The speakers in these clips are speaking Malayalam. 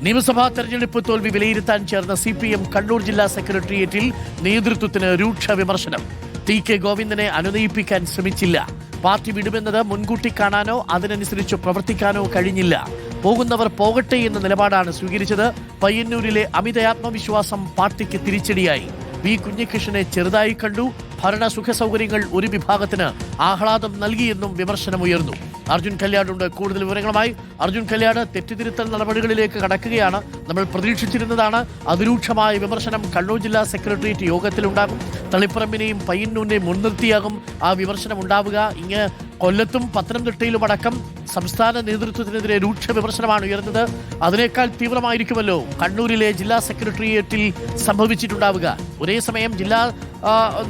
നിയമസഭാ തെരഞ്ഞെടുപ്പ് തോൽവി വിലയിരുത്താൻ ചേർന്ന CPM കണ്ണൂർ ജില്ലാ സെക്രട്ടേറിയറ്റിൽ നേതൃത്വത്തിന് രൂക്ഷ വിമർശനം. TK ഗോവിന്ദനെ അനുനയിപ്പിക്കാൻ ശ്രമിച്ചില്ല. പാർട്ടി വിടുമെന്നത് മുൻകൂട്ടി കാണാനോ അതിനനുസരിച്ച് പ്രവർത്തിക്കാനോ കഴിഞ്ഞില്ല. പോകുന്നവർ പോകട്ടെ എന്ന നിലപാടാണ് സ്വീകരിച്ചത്. പയ്യന്നൂരിലെ അമിതാത്മവിശ്വാസം പാർട്ടിക്ക് തിരിച്ചടിയായി. വി കുഞ്ഞികൃഷ്ണനെ ചെറുതായി കണ്ടു. ഭരണ സുഖസൗകര്യങ്ങൾ ഒരു വിഭാഗത്തിന് ആഹ്ലാദം നൽകിയെന്നും വിമർശനമുയർന്നു. അർജുൻ കല്യാടുണ്ട് കൂടുതൽ വിവരങ്ങളുമായി. അർജുൻ കല്യാട്, തെറ്റുതിരുത്തൽ നടപടികളിലേക്ക് കടക്കുകയാണ്. നമ്മൾ പ്രതീക്ഷിച്ചിരുന്നതാണ്. അതിരൂക്ഷമായ വിമർശനം കണ്ണൂർ ജില്ലാ സെക്രട്ടേറിയറ്റ് യോഗത്തിലുണ്ടാകും. തളിപ്പറമ്പിനെയും പയ്യന്നൂരിനെയും മുൻനിർത്തിയാകും ആ വിമർശനം ഉണ്ടാവുക. ഇങ്ങ് കൊല്ലത്തും പത്തനംതിട്ടയിലുമടക്കം സംസ്ഥാന നേതൃത്വത്തിനെതിരെ രൂക്ഷ വിമർശനമാണ് ഉയർന്നത്. അതിനേക്കാൾ തീവ്രമായിരിക്കുമല്ലോ കണ്ണൂരിലെ ജില്ലാ സെക്രട്ടേറിയറ്റിൽ സംഭവിച്ചിട്ടുണ്ടാവുക. ഒരേ സമയം ജില്ലാ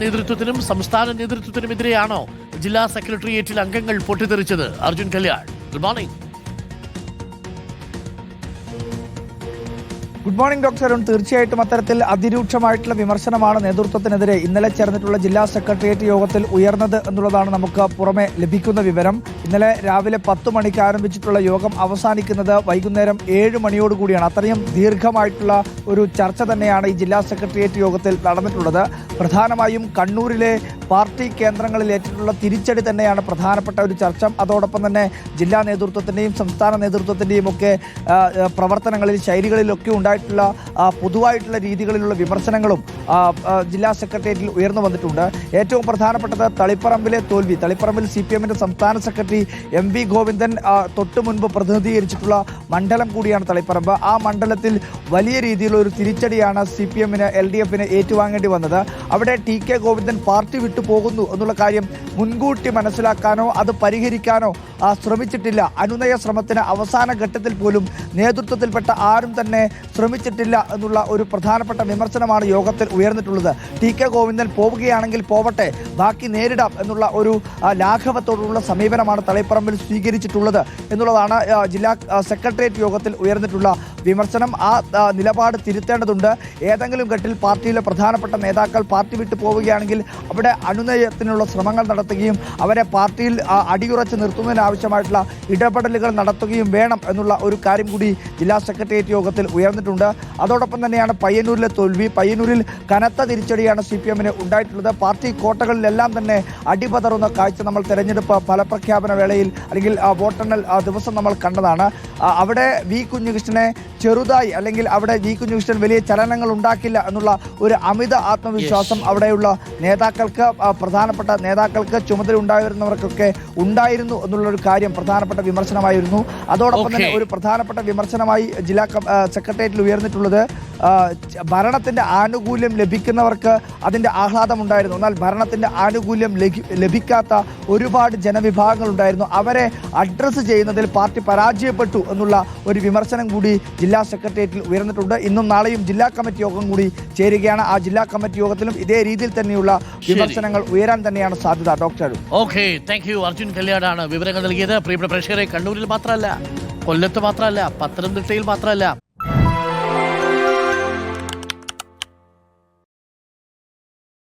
നേതൃത്വത്തിനും സംസ്ഥാന നേതൃത്വത്തിനുമെതിരെയാണോ ജില്ലാ സെക്രട്ടേറിയറ്റിൽ അംഗങ്ങൾ പൊട്ടിത്തെറിച്ചത്? Arjun Kalyan, good morning. Good morning doctor Arun. തീർച്ചയായിട്ടും അത്തരത്തിൽ അതിരൂക്ഷമായിട്ടുള്ള വിമർശനമാണ് നേതൃത്വത്തിനെതിരെ ഇന്നലെ ചേർന്നിട്ടുള്ള ജില്ലാ സെക്രട്ടേറിയറ്റ് യോഗത്തിൽ ഉയർന്നത് എന്നുള്ളതാണ് നമുക്ക് പുറമെ ലഭിക്കുന്ന വിവരം. ഇന്നലെ രാവിലെ 10 മണിക്ക് ആരംഭിച്ചിട്ടുള്ള യോഗം അവസാനിക്കുന്നത് വൈകുന്നേരം 7 മണിയോടുകൂടിയാണ്. അത്രയും ദീർഘമായിട്ടുള്ള ഒരു ചർച്ച തന്നെയാണ് ഈ ജില്ലാ സെക്രട്ടേറിയറ്റ് യോഗത്തിൽ നടന്നിട്ടുള്ളത്. പ്രധാനമായും കണ്ണൂരിലെ പാർട്ടി കേന്ദ്രങ്ങളിൽ ഏറ്റിട്ടുള്ള തിരിച്ചടി തന്നെയാണ് പ്രധാനപ്പെട്ട ഒരു ചർച്ച. അതോടൊപ്പം തന്നെ ജില്ലാ നേതൃത്വത്തിൻ്റെയും സംസ്ഥാന നേതൃത്വത്തിൻ്റെയും ഒക്കെ പ്രവർത്തനങ്ങളിൽ, ശൈലികളിലൊക്കെ ഉണ്ടായിട്ടുള്ള പൊതുവായിട്ടുള്ള രീതികളിലുള്ള വിമർശനങ്ങളും ജില്ലാ സെക്രട്ടേറിയറ്റിൽ ഉയർന്നു വന്നിട്ടുണ്ട്. ഏറ്റവും പ്രധാനപ്പെട്ടത് തളിപ്പറമ്പിലെ തോൽവി. തളിപ്പറമ്പിൽ CPMന്റെ സംസ്ഥാന സെക്രട്ടറി MV ഗോവിന്ദൻ തൊട്ടു മുൻപ് പ്രതിനിധീകരിച്ചിട്ടുള്ള മണ്ഡലം കൂടിയാണ് തളിപ്പറമ്പ്. ആ മണ്ഡലത്തിൽ വലിയ രീതിയിലുള്ള ഒരു തിരിച്ചടിയാണ് CPMന് LDFന് ഏറ്റുവാങ്ങേണ്ടി വന്നത്. അവിടെ TK ഗോവിന്ദൻ പാർട്ടി വിട്ടു പോകുന്നു എന്നുള്ള കാര്യം മുൻകൂട്ടി മനസ്സിലാക്കാനോ അത് പരിഹരിക്കാനോ ശ്രമിച്ചിട്ടില്ല. അനുനയ ശ്രമത്തിന് അവസാന ഘട്ടത്തിൽ പോലും നേതൃത്വത്തിൽപ്പെട്ട ആരും തന്നെ ശ്രമിച്ചിട്ടില്ല എന്നുള്ള ഒരു പ്രധാനപ്പെട്ട വിമർശനമാണ് യോഗത്തിൽ ഉയർന്നിട്ടുള്ളത്. TK ഗോവിന്ദൻ പോവുകയാണെങ്കിൽ പോവട്ടെ, ബാക്കി നേരിടാം എന്നുള്ള ഒരു ലാഘവത്തോടുള്ള സമീപനമാണ് തളിപ്പറമ്പിൽ സ്വീകരിച്ചിട്ടുള്ളത് എന്നുള്ളതാണ് ജില്ലാ സെക്രട്ടേറിയറ്റ് യോഗത്തിൽ ഉയർന്നിട്ടുള്ള വിമർശനം. ആ നിലപാട് തിരുത്തേണ്ടതുണ്ട്. ഏതെങ്കിലും ഘട്ടത്തിൽ പാർട്ടിയിലെ പ്രധാനപ്പെട്ട നേതാക്കൾ പാർട്ടി വിട്ടു പോവുകയാണെങ്കിൽ അവിടെ അനുനയത്തിനുള്ള ശ്രമങ്ങൾ നടത്തുകയും അവരെ പാർട്ടിയിൽ അടിയുറച്ച് നിർത്തുന്നതിനാവശ്യമായിട്ടുള്ള ഇടപെടലുകൾ നടത്തുകയും വേണം എന്നുള്ള ഒരു കാര്യം കൂടി ജില്ലാ സെക്രട്ടേറിയറ്റ് യോഗത്തിൽ ഉയർന്നിട്ടുണ്ട്. അതോടൊപ്പം തന്നെയാണ് പയ്യന്നൂരിലെ തോൽവി. പയ്യന്നൂരിൽ കനത്ത തിരിച്ചടിയാണ് CPMന് ഉണ്ടായിട്ടുള്ളത്. പാർട്ടി കോട്ടകളിലെല്ലാം തന്നെ അടിപതറുന്ന കാഴ്ച നമ്മൾ തെരഞ്ഞെടുപ്പ് ഫലപ്രഖ്യാപന വേളയിൽ അല്ലെങ്കിൽ വോട്ടെണ്ണൽ ദിവസം നമ്മൾ കണ്ടതാണ്. അവിടെ വി കുഞ്ഞികൃഷ്ണനെ ചെറുതായി, അല്ലെങ്കിൽ അവിടെ വി കുഞ്ഞികൃഷ്ണൻ വലിയ ചലനങ്ങൾ ഉണ്ടാക്കില്ല എന്നുള്ള ഒരു അമിത ആത്മവിശ്വാസം അവിടെയുള്ള നേതാക്കൾക്ക്, പ്രധാനപ്പെട്ട നേതാക്കൾക്ക്, ചുമതല ഉണ്ടായിരുന്നവർക്കൊക്കെ ഉണ്ടായിരുന്നു എന്നുള്ളൊരു കാര്യം പ്രധാനപ്പെട്ട വിമർശനമായിരുന്നു. അതോടൊപ്പം തന്നെ ഒരു പ്രധാനപ്പെട്ട വിമർശനമായി ജില്ലാ സെക്രട്ടേറിയറ്റിൽ ഉയർന്നിട്ടുള്ളത് ഭരണത്തിന്റെ ആനുകൂല്യം ലഭിക്കുന്നവർക്ക് അതിന്റെ ആഹ്ലാദം ഉണ്ടായിരുന്നു. എന്നാൽ ഭരണത്തിന്റെ ആനുകൂല്യം ലഭിക്കാത്ത ഒരുപാട് ജനവിഭാഗങ്ങൾ ഉണ്ടായിരുന്നു. അവരെ അഡ്രസ്സ് ചെയ്യുന്നതിൽ പാർട്ടി പരാജയപ്പെട്ടു എന്നുള്ള ഒരു വിമർശനം കൂടി ജില്ലാ സെക്രട്ടേറിയറ്റിൽ ഉയർന്നിട്ടുണ്ട്. ഇന്നും നാളെയും ജില്ലാ കമ്മിറ്റി യോഗം കൂടി ചേരുകയാണ്. ആ ജില്ലാ കമ്മിറ്റി യോഗത്തിലും ഇതേ രീതിയിൽ തന്നെയുള്ള വിമർശനങ്ങൾ ഉയരാൻ തന്നെയാണ് സാധ്യത. Doctor okay, thank you. Arjun കല്യാടാണ് വിവരങ്ങൾ നൽകിയത്. പ്രിയപ്പെട്ട പ്രേക്ഷകരെ, കണ്ണൂരിൽ മാത്രമല്ല, കൊല്ലത്ത് മാത്രമല്ല, പത്തനംതിട്ടയിൽ മാത്രമല്ല,